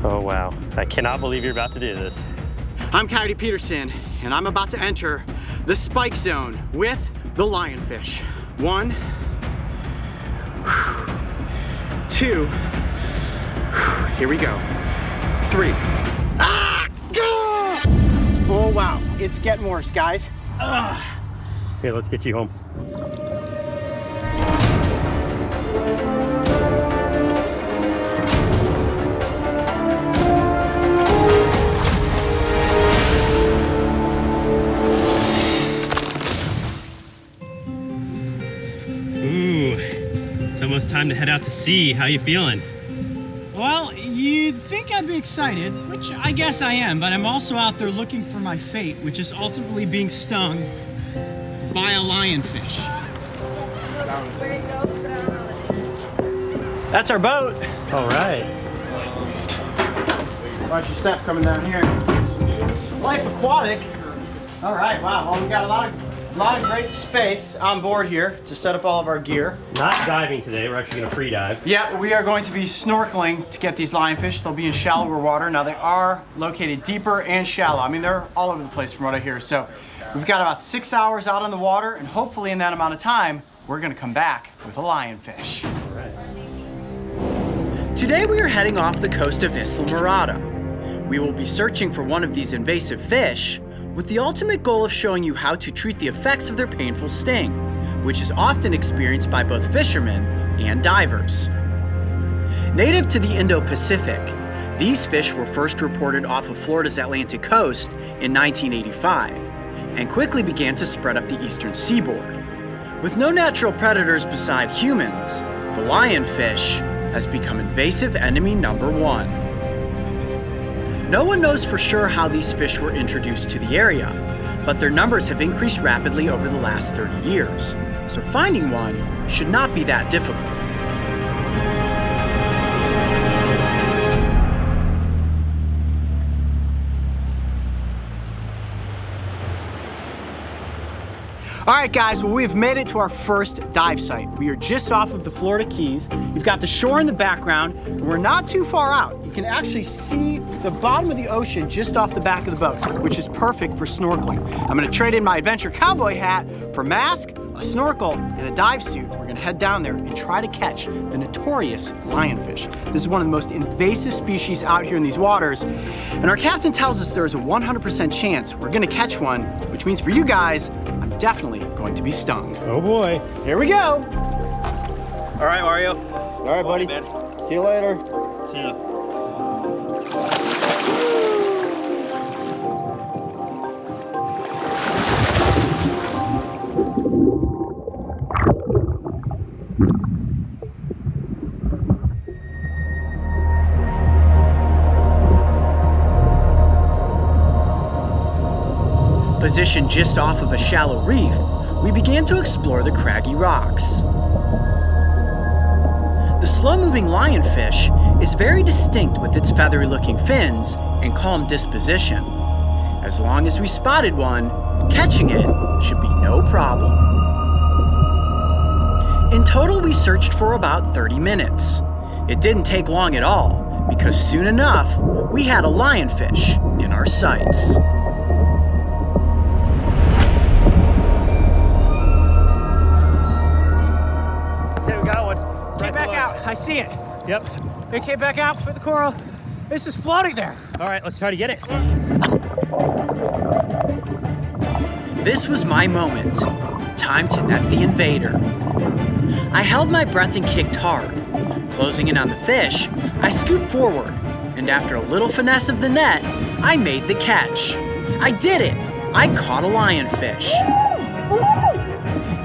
Oh wow, I cannot believe you're about to do this. I'm Coyote Peterson, and I'm about to enter the spike zone with the lionfish. 1, 2, here we go. 3. Ah! Oh wow, it's getting worse, guys. Here, let's get you home. Ooh, it's almost time to head out to sea. How you feeling? Well, you'd think I'd be excited, which I guess I am, but I'm also out there looking for my fate, which is ultimately being stung by a lionfish. That's our boat. All right. Watch your step coming down here. Life Aquatic. All right, wow. Well, we got a lot of great space on board here to set up all of our gear. Not diving today. We're actually gonna free dive. Yeah, we are going to be snorkeling to get these lionfish. They'll be in shallower water. Now, they are located deeper and shallow. I mean, they're all over the place from what I hear. So we've got about 6 hours out on the water, and hopefully in that amount of time, we're gonna come back with a lionfish. All right. Today we are heading off the coast of Isla Morada. We will be searching for one of these invasive fish with the ultimate goal of showing you how to treat the effects of their painful sting, which is often experienced by both fishermen and divers. Native to the Indo-Pacific, these fish were first reported off of Florida's Atlantic coast in 1985 and quickly began to spread up the eastern seaboard. With no natural predators beside humans, the lionfish has become invasive enemy number 1. No one knows for sure how these fish were introduced to the area, but their numbers have increased rapidly over the last 30 years, so finding one should not be that difficult. All right, guys, well, we've made it to our first dive site. We are just off of the Florida Keys. You've got the shore in the background, and we're not too far out. You can actually see the bottom of the ocean just off the back of the boat, which is perfect for snorkeling. I'm gonna trade in my adventure cowboy hat for mask, a snorkel, and a dive suit. We're gonna head down there and try to catch the notorious lionfish. This is one of the most invasive species out here in these waters, and our captain tells us there is a 100% chance we're gonna catch one, which means for you guys, I'm definitely going to be stung. Oh boy. Here we go. All right, Mario. All right, buddy. See you later. See ya. Positioned just off of a shallow reef, we began to explore the craggy rocks. The slow-moving lionfish is very distinct with its feathery-looking fins and calm disposition. As long as we spotted one, catching it should be no problem. In total, we searched for about 30 minutes. It didn't take long at all, because soon enough, we had a lionfish in our sights. I see it. Yep. It came back out for the coral. It's just floating there. All right, let's try to get it. This was my moment. Time to net the invader. I held my breath and kicked hard. Closing in on the fish, I scooped forward, and after a little finesse of the net, I made the catch. I did it! I caught a lionfish.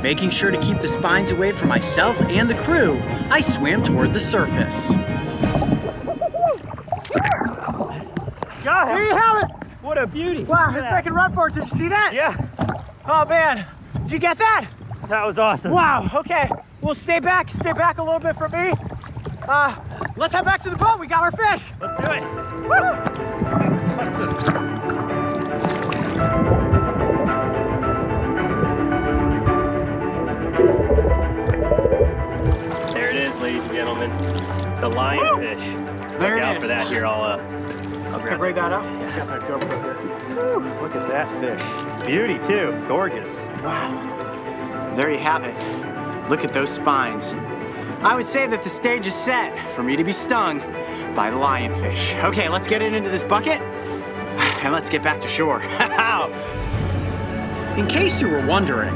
Making sure to keep the spines away from myself and the crew, I swam toward the surface. Got it. There you have it. What a beauty. Wow, it's making a run for it. Did you see that? Yeah, Oh, man. Did you get that? that was awesome. Wow, okay. We'll stay back a little bit from me. Let's head back to the boat. We got our fish. Let's do it. Woo! Awesome. There it is, ladies and gentlemen. The lionfish. There Look it out is. for that here. I'll Can I grab bring it. that up? I got that GoPro here. Look at that fish. Beauty too. Gorgeous. Wow. There you have it. Look at those spines. I would say that the stage is set for me to be stung by the lionfish. Okay, let's get it into this bucket and let's get back to shore. In case you were wondering,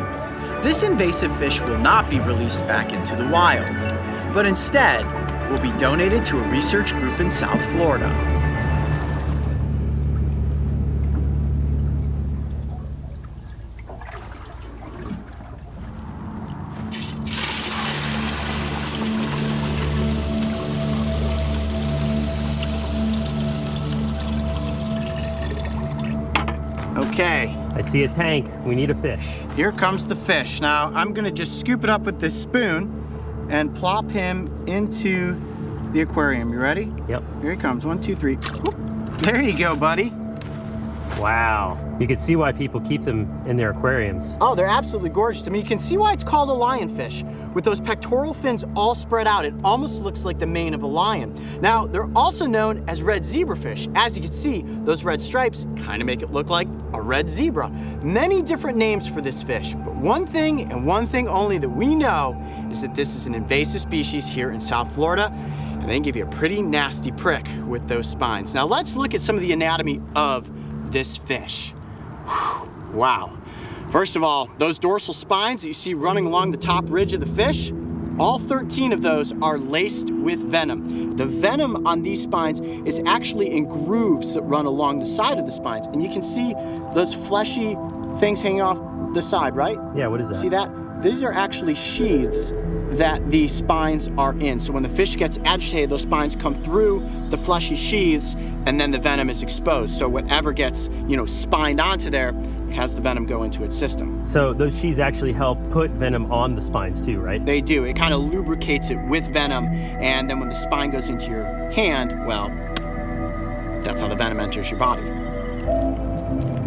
this invasive fish will not be released back into the wild, but instead will be donated to a research group in South Florida. Okay, I see a tank. We need a fish. here comes the fish. Now, I'm gonna just scoop it up with this spoon and plop him into the aquarium. You ready? Yep. Here he comes, 1, 2, 3. Whoop. There you go, buddy. Wow. You can see why people keep them in their aquariums. Oh, they're absolutely gorgeous. I mean, you can see why it's called a lionfish. With those pectoral fins all spread out, it almost looks like the mane of a lion. Now, they're also known as red zebrafish. As you can see, those red stripes kind of make it look like a red zebra. Many different names for this fish, but one thing and one thing only that we know is that this is an invasive species here in South Florida, and they can give you a pretty nasty prick with those spines. Now, let's look at some of the anatomy of this fish. Whew, wow. First of all, those dorsal spines that you see running along the top ridge of the fish, all 13 of those are laced with venom. The venom on these spines is actually in grooves that run along the side of the spines. And you can see those fleshy things hanging off the side, right? Yeah, what is that? See that? These are actually sheaths that the spines are in. So when the fish gets agitated, those spines come through the fleshy sheaths and then the venom is exposed. So whatever gets, spined onto there has the venom go into its system. So those sheaths actually help put venom on the spines too, right? They do. It kind of lubricates it with venom, and then when the spine goes into your hand, well, that's how the venom enters your body.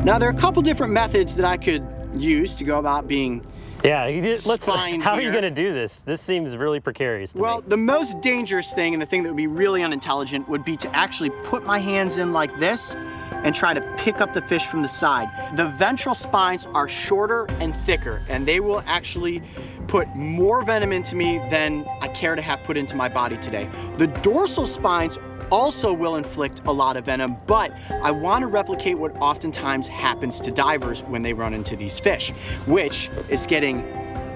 Now, there are a couple different methods that I could use to go about being Yeah, spine how are you here. gonna do this? This seems really precarious to Well, me. the most dangerous thing and the thing that would be really unintelligent would be to actually put my hands in like this and try to pick up the fish from the side. The ventral spines are shorter and thicker, and they will actually put more venom into me than I care to have put into my body today. The dorsal spines also will inflict a lot of venom, but I want to replicate what oftentimes happens to divers when they run into these fish, which is getting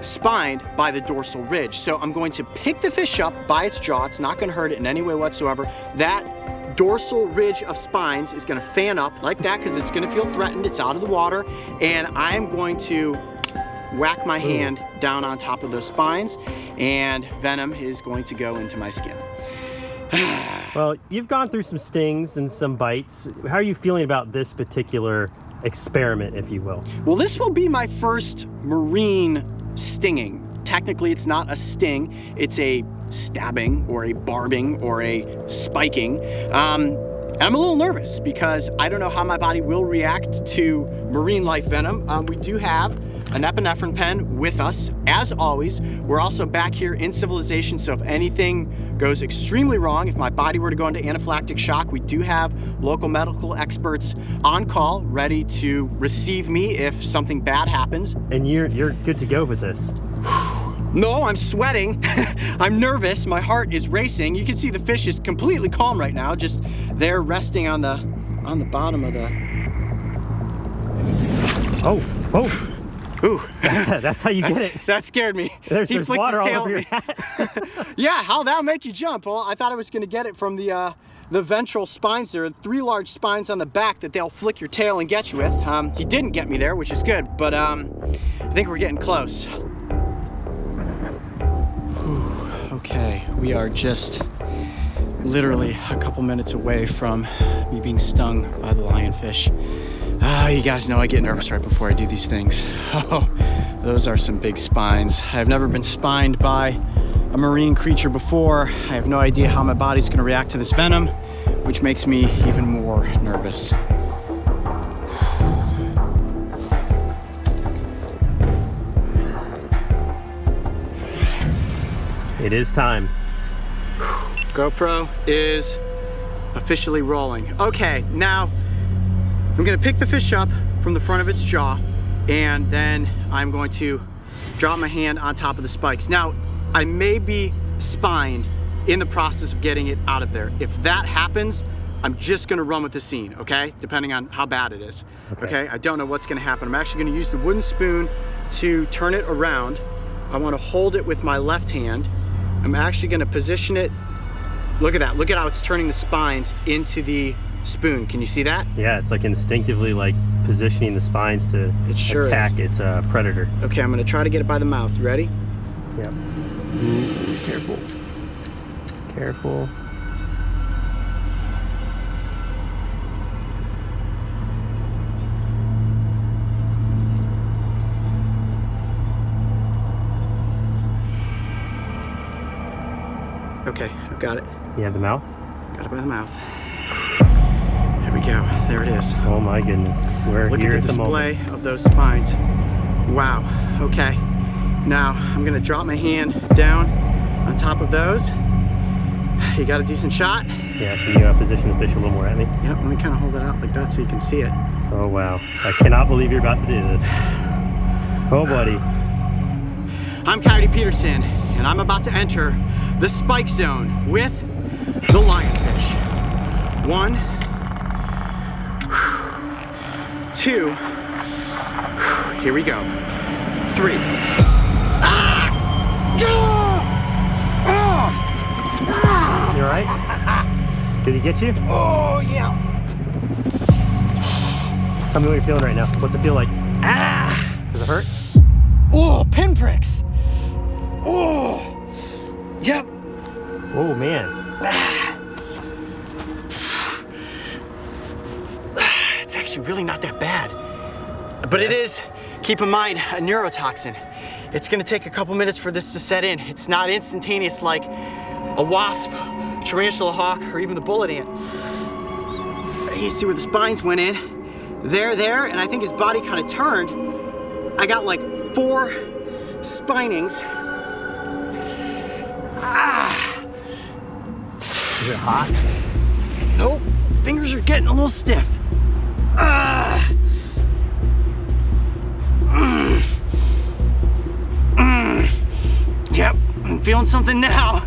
spined by the dorsal ridge. So I'm going to pick the fish up by its jaw. It's not going to hurt it in any way whatsoever. That dorsal ridge of spines is going to fan up like that because it's going to feel threatened. It's out of the water, and I am going to whack my hand down on top of those spines, and venom is going to go into my skin. Well, you've gone through some stings and some bites. How are you feeling about this particular experiment, if you will? Well, this will be my first marine stinging. Technically, it's not a sting. It's a stabbing or a barbing or a spiking. And I'm a little nervous because I don't know how my body will react to marine life venom. We do have an epinephrine pen with us, as always. We're also back here in civilization, so if anything goes extremely wrong, if my body were to go into anaphylactic shock, we do have local medical experts on call, ready to receive me if something bad happens. And you're good to go with this. No, I'm sweating. I'm nervous. My heart is racing. You can see the fish is completely calm right now, just there resting on the bottom of the... Oh. Ooh. That's how you get it. That scared me. There's He flicked water his all tail over your at me. Yeah, how'll that make you jump? Well, I thought I was gonna get it from the ventral spines. There are 3 large spines on the back that they'll flick your tail and get you with. He didn't get me there, which is good, but I think we're getting close. Okay, we are just literally a couple minutes away from me being stung by the lionfish. You guys know I get nervous right before I do these things. Oh, those are some big spines. I've never been spined by a marine creature before. I have no idea how my body's gonna react to this venom, which makes me even more nervous. It is time. GoPro is officially rolling. Okay, now I'm gonna pick the fish up from the front of its jaw, and then I'm going to drop my hand on top of the spikes. Now, I may be spined in the process of getting it out of there. If that happens, I'm just gonna run with the scene, okay? Depending on how bad it is, okay? I don't know what's gonna happen. I'm actually gonna use the wooden spoon to turn it around. I wanna hold it with my left hand. I'm actually gonna position it. Look at that, look at how it's turning the spines into the spoon. Can you see that? Yeah, it's like instinctively like positioning the spines to attack its predator. Okay, I'm gonna try to get it by the mouth. You ready? Yeah. Ooh, careful. Careful. Okay, I've got it. You have the mouth? Got it by the mouth. There we go. There it is. Oh my goodness. We're Look here at the at the display moment. of those spines. Wow. Okay. Now I'm gonna drop my hand down on top of those. You got a decent shot? Yeah, can you position the fish a little more at me? Yep, let me kind of hold it out like that so you can see it. Oh wow. I cannot believe you're about to do this. Oh buddy. I'm Coyote Peterson, and I'm about to enter the spike zone with the lionfish. 1, 2, here we go. 3. You alright? Did he get you? Oh, yeah. Tell me what you're feeling right now. What's it feel like? Does it hurt? Oh, pinpricks. Oh, yep. Oh man. It's actually really not that bad. But it is, keep in mind, a neurotoxin. It's gonna take a couple minutes for this to set in. It's not instantaneous like a wasp, tarantula hawk, or even the bullet ant. You see where the spines went in? There, and I think his body kind of turned. I got like 4 spinings. Is it hot? Nope, fingers are getting a little stiff. Yep, I'm feeling something now.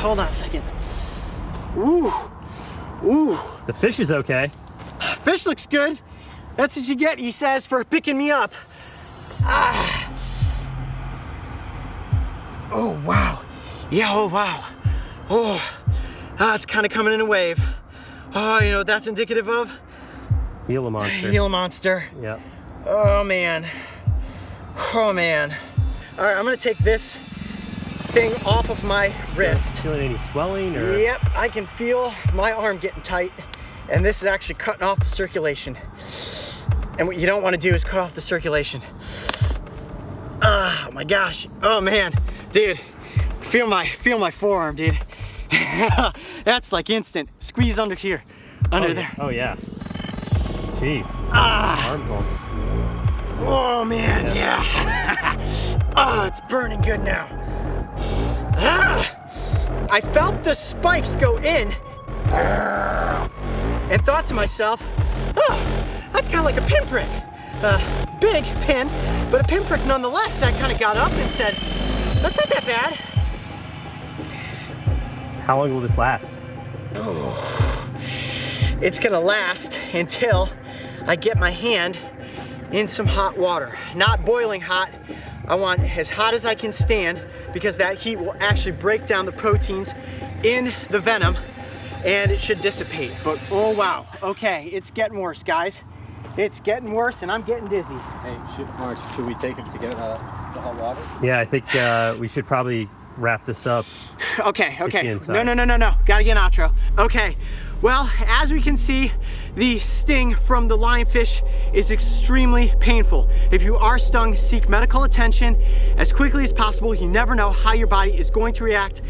Hold on a second. Ooh. The fish is okay. Fish looks good. That's what you get, he says, for picking me up. Oh, wow. Yeah, oh, wow. Oh, it's kind of coming in a wave. Oh, you know what that's indicative of? Gila monster. Gila monster. Yep. Oh, man. Oh, man. All right, I'm gonna take this thing off of my wrist. Feeling any swelling or? Yep, I can feel my arm getting tight, and this is actually cutting off the circulation. And what you don't want to do is cut off the circulation. Oh my gosh. Oh man, dude, feel my forearm, dude. That's like instant. Squeeze under here, under there. Oh yeah. Jeez. Arms on. Oh man, yeah. Oh, it's burning good now. I felt the spikes go in and thought to myself, oh, that's kind of like a pinprick. Big pin, but a pinprick nonetheless. I kind of got up and said, that's not that bad. How long will this last? Oh, it's gonna last until I get my hand in some hot water. Not boiling hot. I want as hot as I can stand because that heat will actually break down the proteins in the venom and it should dissipate. But oh wow, okay, it's getting worse, guys. It's getting worse and I'm getting dizzy. Hey, Mark, should we take him to get the hot water? Yeah, I think we should probably wrap this up. Okay. Get you inside. No. Gotta get an outro. Okay, Well, as we can see, the sting from the lionfish is extremely painful. If you are stung, seek medical attention as quickly as possible. You never know how your body is going to react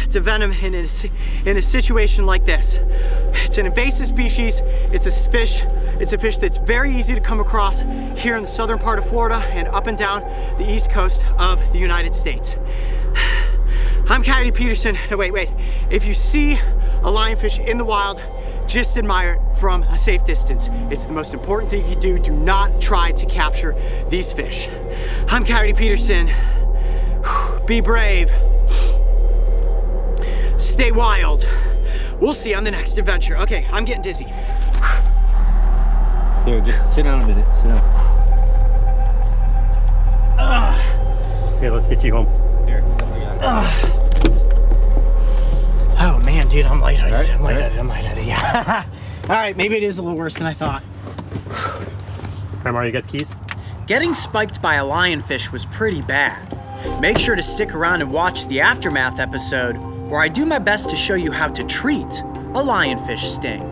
to venom in a situation like this. It's an invasive species. It's a fish that's very easy to come across here in the southern part of Florida and up and down the east coast of the United States. I'm Coyote Peterson. No, wait. If you see a lionfish in the wild, just admire it from a safe distance. It's the most important thing you can do. Do not try to capture these fish. I'm Coyote Peterson. Be brave. Stay wild. We'll see you on the next adventure. Okay, I'm getting dizzy. Here, just sit down a minute. Sit down. Okay, let's get you home. Here, I got it. Oh man, dude, I'm lightheaded. All right, I'm lightheaded, yeah. All right, maybe it is a little worse than I thought. All right, Mario, you got the keys? Getting spiked by a lionfish was pretty bad. Make sure to stick around and watch the Aftermath episode where I do my best to show you how to treat a lionfish sting.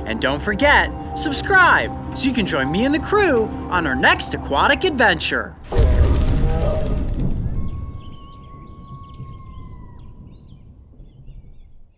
And don't forget, subscribe so you can join me and the crew on our next aquatic adventure.